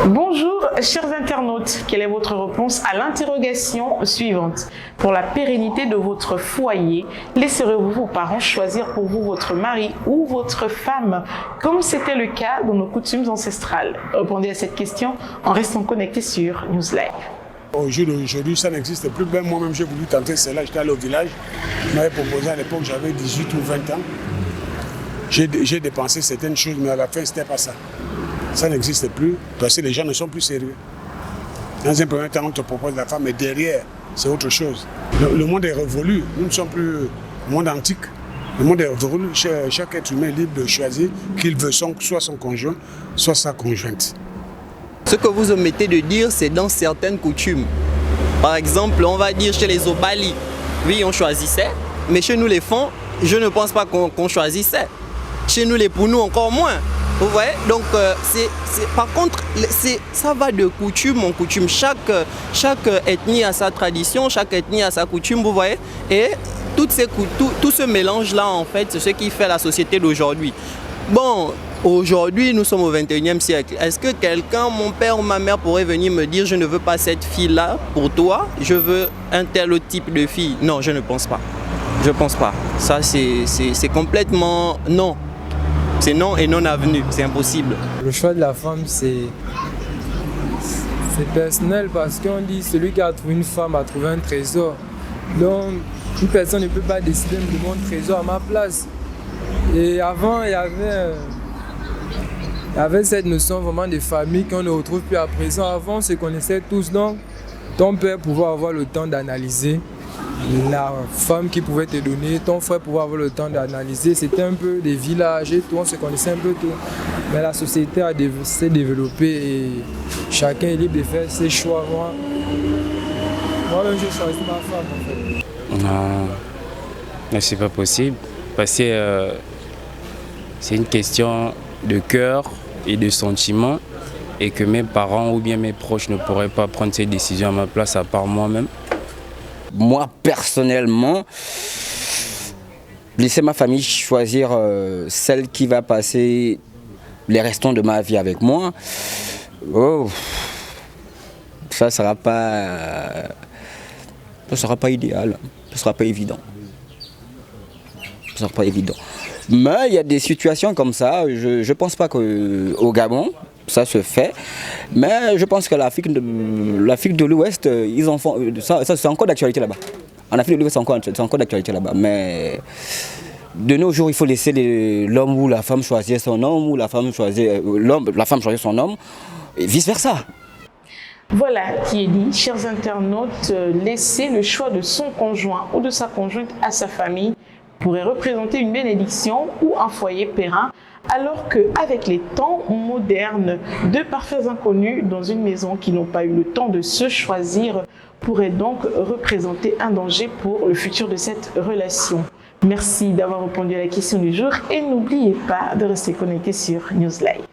Bonjour chers internautes, quelle est votre réponse à l'interrogation suivante? Pour la pérennité de votre foyer, laisserez-vous vos parents choisir pour vous votre mari ou votre femme, comme c'était le cas dans nos coutumes ancestrales? Répondez à cette question en restant connecté sur Newslive. Au jour d'aujourd'hui, ça n'existe plus. Même moi-même, j'ai voulu tenter cela. J'étais allé au village. Je m'avais proposé à l'époque, j'avais 18 ou 20 ans. J'ai dépensé certaines choses, mais à la fin, ce n'était pas ça. Ça n'existe plus parce que les gens ne sont plus sérieux. Dans un premier temps, on te propose la femme, mais derrière, c'est autre chose. Le monde est révolu. Nous ne sommes plus au monde antique. Le monde est révolu. Chaque être humain est libre de choisir qu'il veut soit son conjoint, soit sa conjointe. Ce que vous omettez de dire, c'est dans certaines coutumes. Par exemple, on va dire chez les Obali, oui, on choisissait, mais chez nous les Fonds, je ne pense pas qu'on choisissait. Chez nous les Pounou, encore moins. Vous voyez? Donc, par contre, ça va de coutume en coutume. Chaque ethnie a sa tradition, chaque ethnie a sa coutume, vous voyez? Et tout ce mélange-là, en fait, c'est ce qui fait la société d'aujourd'hui. Bon, aujourd'hui, nous sommes au 21e siècle. Est-ce que quelqu'un, mon père ou ma mère, pourrait venir me dire « Je ne veux pas cette fille-là pour toi, je veux un tel autre type de fille ». Non, je ne pense pas. Je ne pense pas. Ça, c'est complètement non. C'est non et non avenu, c'est impossible. Le choix de la femme, c'est personnel parce qu'on dit celui qui a trouvé une femme a trouvé un trésor. Donc, une personne ne peut pas décider de mon trésor à ma place. Et avant, il y avait cette notion vraiment de famille qu'on ne retrouve plus à présent. Avant, on se connaissait tous, donc ton père pouvait avoir le temps d'analyser la femme qui pouvait te donner, ton frère pouvait avoir le temps d'analyser. C'était un peu des villages et tout, on se connaissait un peu tout. Mais la société s'est développée et chacun est libre de faire ses choix. Moi-même, j'ai choisi ma femme en fait. Non, c'est pas possible parce que c'est une question de cœur et de sentiment et que mes parents ou bien mes proches ne pourraient pas prendre ces décisions à ma place à part moi-même. Moi, personnellement, laisser ma famille choisir celle qui va passer les restants de ma vie avec moi, ça ne sera pas idéal, ce ne sera pas évident. Ce sera pas évident. Mais il y a des situations comme ça, je ne pense pas qu'au Gabon, ça se fait, mais je pense que l'Afrique de l'Ouest, ils en font, ça c'est encore d'actualité là-bas. En Afrique de l'Ouest, c'est encore d'actualité là-bas, mais de nos jours, il faut laisser l'homme ou la femme choisir son homme, ou la femme choisir son homme, et vice-versa. Voilà qui est dit, chers internautes, laisser le choix de son conjoint ou de sa conjointe à sa famille pourrait représenter une bénédiction ou un foyer périn, alors qu'avec les temps modernes, deux parfaits inconnus dans une maison qui n'ont pas eu le temps de se choisir pourraient donc représenter un danger pour le futur de cette relation. Merci d'avoir répondu à la question du jour et n'oubliez pas de rester connecté sur Newslive.